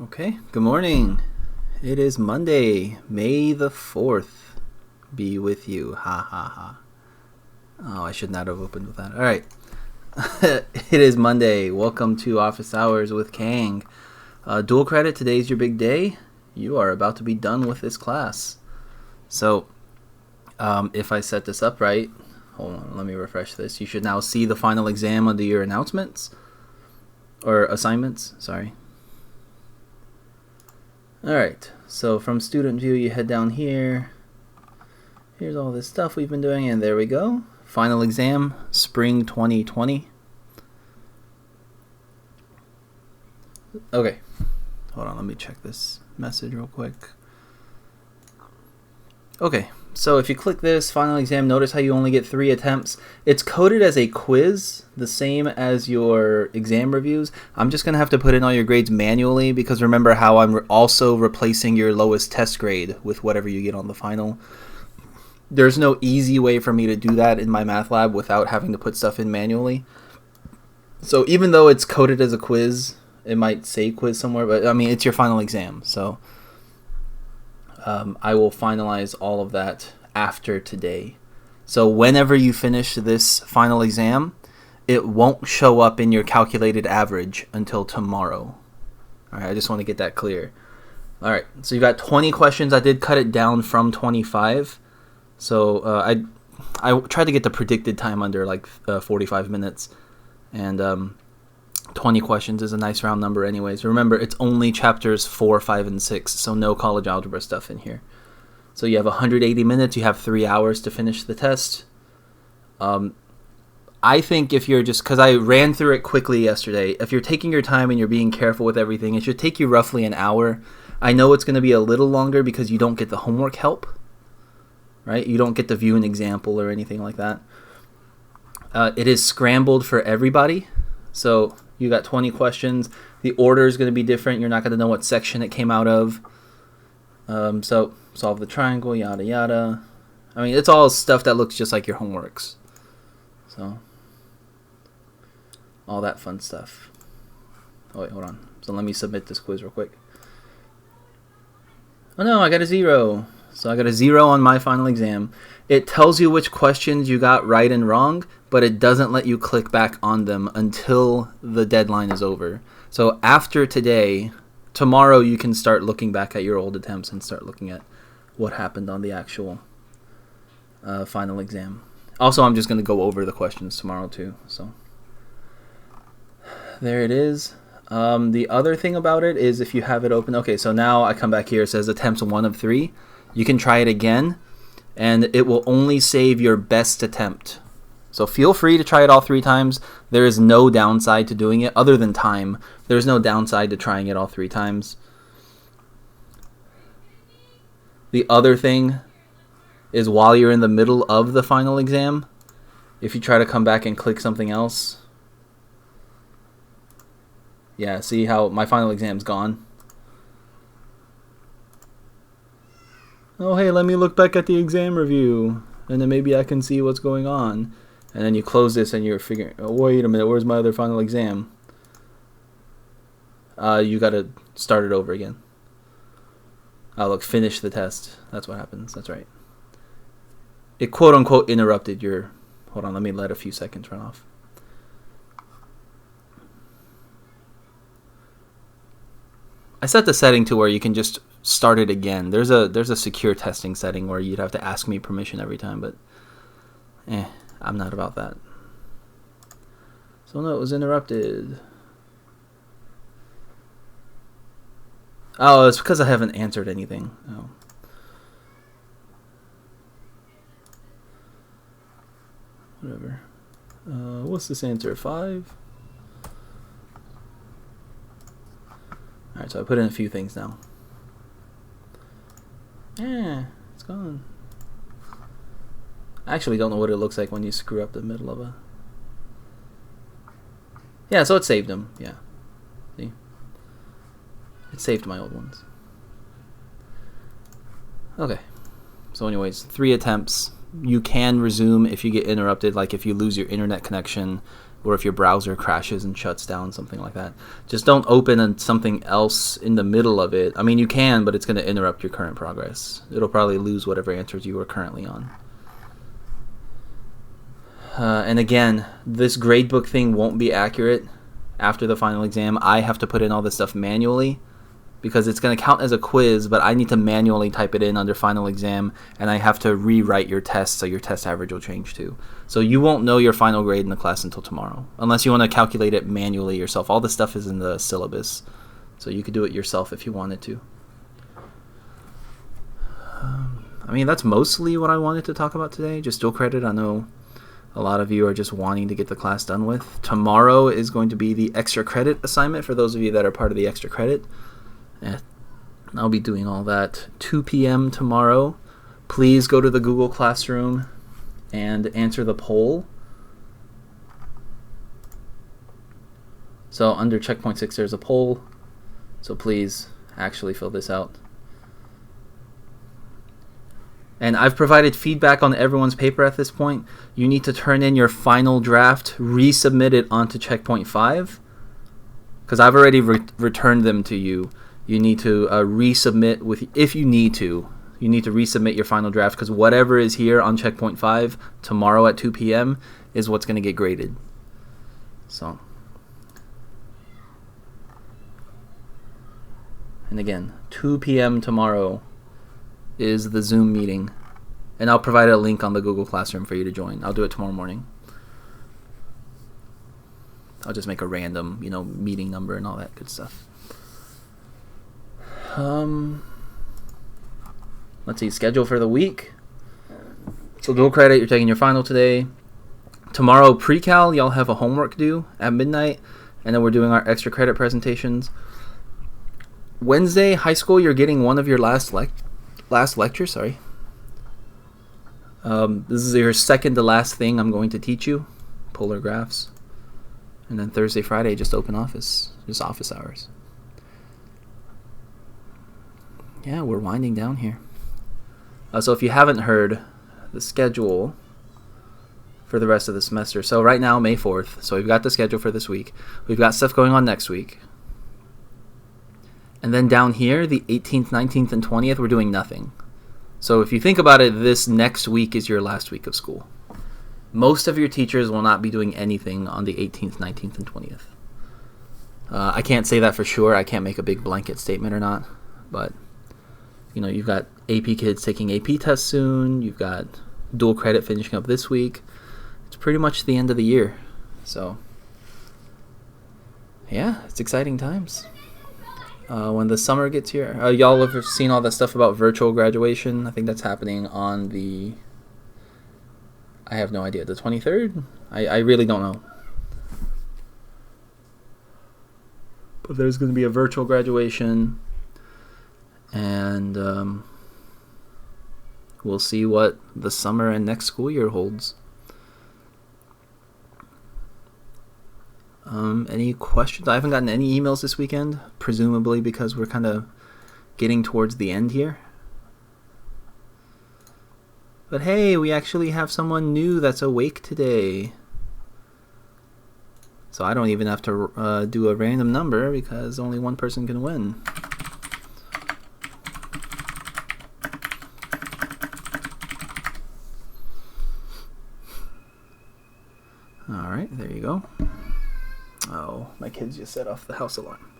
Okay, good morning. It is Monday, May the 4th. Be with you. Ha ha ha. Oh, I should not have opened with that. All right. It is Monday. Welcome to Office Hours with Kang. Dual credit, today's your big day. You are about to be done with this class. So, if I set this up right, hold on, let me refresh this. You should now see the final exam under your announcements, or assignments, sorry. Alright, so from student view you head down here. Here's all this stuff we've been doing, and there we go. Final exam, spring 2020. Okay, hold on, let me check this message real quick. Okay, so if you click this final exam, notice how you only get 3 attempts. It's coded as a quiz, the same as your exam reviews. I'm just going to have to put in all your grades manually because remember how I'm also replacing your lowest test grade with whatever you get on the final. There's no easy way for me to do that in my math lab without having to put stuff in manually. So even though it's coded as a quiz, it might say quiz somewhere, but I mean, it's your final exam, so I will finalize all of that after today. So whenever you finish this final exam, it won't show up in your calculated average until tomorrow. All right, I just want to get that clear. All right, so you got 20 questions. I did cut it down from 25. So I tried to get the predicted time under like 45 minutes. And 20 questions is a nice round number anyways. Remember, it's only chapters 4, 5, and 6, so no college algebra stuff in here. So you have 180 minutes, you have 3 hours to finish the test. I think if you're just, because I ran through it quickly yesterday, if you're taking your time and you're being careful with everything, it should take you roughly an hour. I know it's going to be a little longer because you don't get the homework help, right? You don't get to view an example or anything like that. It is scrambled for everybody, so you got 20 questions. The order is going to be different. You're not going to know what section it came out of. So solve the triangle, yada yada. I mean, it's all stuff that looks just like your homeworks. So all that fun stuff. Oh wait, hold on. So let me submit this quiz real quick. Oh no, I got a 0. So I got a 0 on my final exam. It tells you which questions you got right and wrong, but it doesn't let you click back on them until the deadline is over. So after today, tomorrow you can start looking back at your old attempts and start looking at what happened on the actual final exam. Also, I'm just going to go over the questions tomorrow too. So there it is. The other thing about it is if you have it open. Okay, so now I come back here. It says attempts 1 of 3. You can try it again, and it will only save your best attempt. So feel free to try it all 3 times. There is no downside to doing it other than time. There's no downside to trying it all 3 times. The other thing is while you're in the middle of the final exam, if you try to come back and click something else, yeah, see how my final exam's gone? Oh, hey, let me look back at the exam review, and then maybe I can see what's going on. And then you close this and you're figuring, oh, wait a minute, where's my other final exam? You got to start it over again. Oh, look, finish the test. That's what happens. That's right. It quote-unquote interrupted your... Hold on, let me let a few seconds run off. I set the setting to where you can just start it again. There's a secure testing setting where you'd have to ask me permission every time, but I'm not about that. So no, it was interrupted. Oh, it's because I haven't answered anything. Oh. Whatever. What's this answer? 5? Alright, so I put in a few things now. Yeah, it's gone. I actually don't know what it looks like when you screw up the middle of a... Yeah, so it saved them. Yeah. See? It saved my old ones. Okay. So anyways, 3 attempts. You can resume if you get interrupted, like if you lose your internet connection or if your browser crashes and shuts down, something like that. Just don't open something else in the middle of it. I mean, you can, but it's going to interrupt your current progress. It'll probably lose whatever answers you are currently on. And again, this gradebook thing won't be accurate after the final exam. I have to put in all this stuff manually because it's going to count as a quiz, but I need to manually type it in under final exam, and I have to rewrite your test so your test average will change too. So you won't know your final grade in the class until tomorrow, unless you want to calculate it manually yourself. All the stuff is in the syllabus, so you could do it yourself if you wanted to. I mean, that's mostly what I wanted to talk about today, just dual credit. I know a lot of you are just wanting to get the class done with. Tomorrow is going to be the extra credit assignment for those of you that are part of the extra credit. I'll be doing all that 2 p.m. tomorrow. Please go to the Google Classroom and answer the poll. So under checkpoint 6 there's a poll, so please actually fill this out. And I've provided feedback on everyone's paper at this point. You need to turn in your final draft, resubmit it onto checkpoint 5, because I've already returned them to you. You need to resubmit if you need to. You need to resubmit your final draft, because whatever is here on checkpoint 5 tomorrow at 2 p.m. is what's going to get graded. So, and again, 2 p.m. tomorrow is the Zoom meeting, and I'll provide a link on the Google Classroom for you to join. I'll do it tomorrow morning. I'll just make a random, meeting number and all that good stuff. Let's see, schedule for the week. So dual credit, you're taking your final today. Tomorrow, pre-cal, y'all have a homework due at midnight, and then we're doing our extra credit presentations. Wednesday, high school, you're getting one of your last lecture. This is your second to last thing I'm going to teach you, polar graphs. And then Thursday, Friday, just open office, just office hours. Yeah, we're winding down here. So if you haven't heard the schedule for the rest of the semester, so right now, May 4th, so we've got the schedule for this week. We've got stuff going on next week. And then down here, the 18th, 19th, and 20th, we're doing nothing. So if you think about it, this next week is your last week of school. Most of your teachers will not be doing anything on the 18th, 19th, and 20th. I can't say that for sure. I can't make a big blanket statement or not. But, you've got AP kids taking AP tests soon. You've got dual credit finishing up this week. It's pretty much the end of the year. So, yeah, it's exciting times. When the summer gets here. Y'all have seen all that stuff about virtual graduation. I think that's happening on the... I have no idea. The 23rd? I really don't know. But there's going to be a virtual graduation. And we'll see what the summer and next school year holds. Any questions? I haven't gotten any emails this weekend, presumably because we're kind of getting towards the end here. But hey, we actually have someone new that's awake today. So I don't even have to do a random number because only one person can win. Alright, there you go. Oh, my kids just set off the house alarm.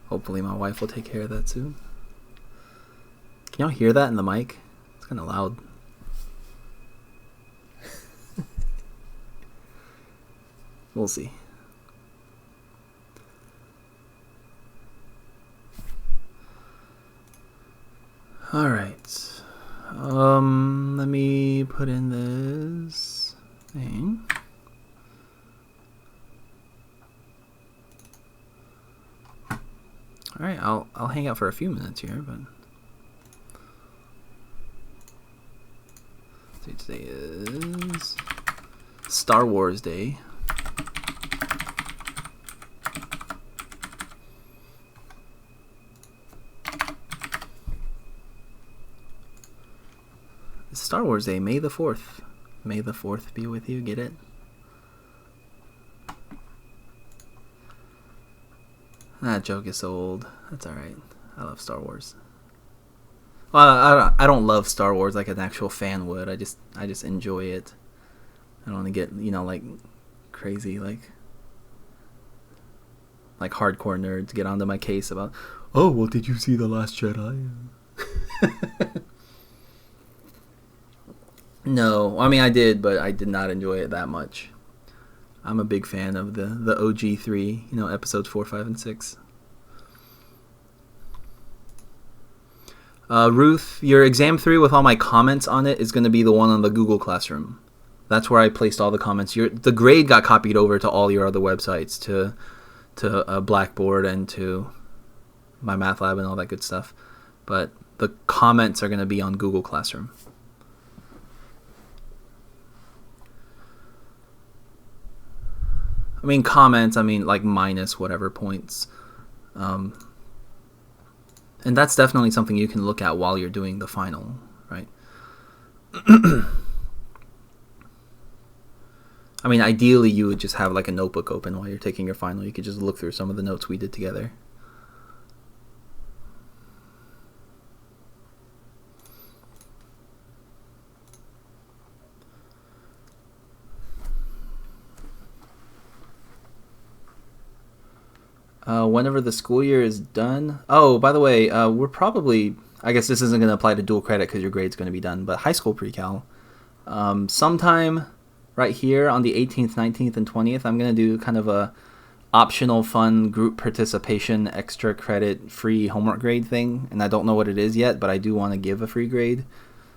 Hopefully my wife will take care of that soon. Can y'all hear that in the mic? It's kind of loud. We'll see. Alright. Let me put in this thing. Alright, I'll hang out for a few minutes here, but today is Star Wars Day. It's Star Wars Day, May the 4th. May the 4th be with you. Get it? That joke is so old. That's alright. I love Star Wars. Well, I don't love Star Wars like an actual fan would. I just enjoy it. I don't want to get, like crazy, like hardcore nerds get onto my case about, oh, well, did you see The Last Jedi? No, I mean, I did, but I did not enjoy it that much. I'm a big fan of the OG 3, episodes 4, 5, and 6. Ruth, your exam 3 with all my comments on it is going to be the one on the Google Classroom. That's where I placed all the comments. The grade got copied over to all your other websites, to Blackboard and to MyMathLab and all that good stuff. But the comments are going to be on Google Classroom. I mean, comments, like minus whatever points. And that's definitely something you can look at while you're doing the final, right? I mean, ideally, you would just have like a notebook open while you're taking your final. You could just look through some of the notes we did together. Whenever the school year is done. Oh, by the way, we're probably, I guess this isn't going to apply to dual credit because your grade's going to be done, but high school pre-cal, sometime right here on the 18th, 19th, and 20th, I'm going to do kind of a optional fun group participation extra credit free homework grade thing, and I don't know what it is yet, but I do want to give a free grade,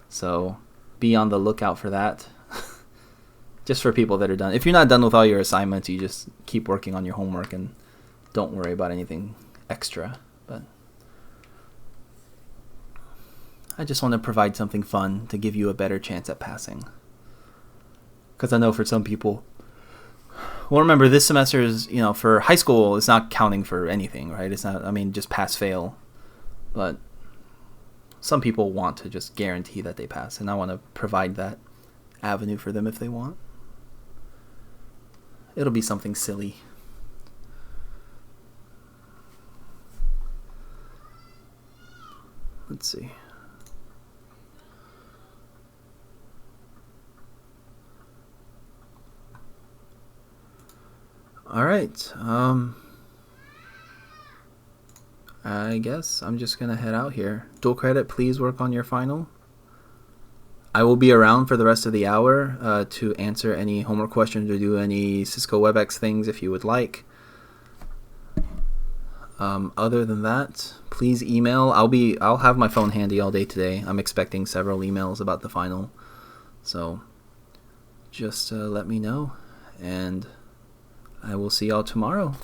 so be on the lookout for that. Just for people that are done. If you're not done with all your assignments, you just keep working on your homework and don't worry about anything extra. But I just want to provide something fun to give you a better chance at passing. Because I know for some people, well, remember this semester is, for high school, it's not counting for anything, right? It's not, just pass fail. But some people want to just guarantee that they pass, and I want to provide that avenue for them if they want. It'll be something silly. Let's see. All right. I guess I'm just going to head out here. Dual credit, please work on your final. I will be around for the rest of the hour to answer any homework questions or do any Cisco WebEx things if you would like. Other than that, please email. I'll have my phone handy all day today. I'm expecting several emails about the final. So just let me know, and I will see y'all tomorrow.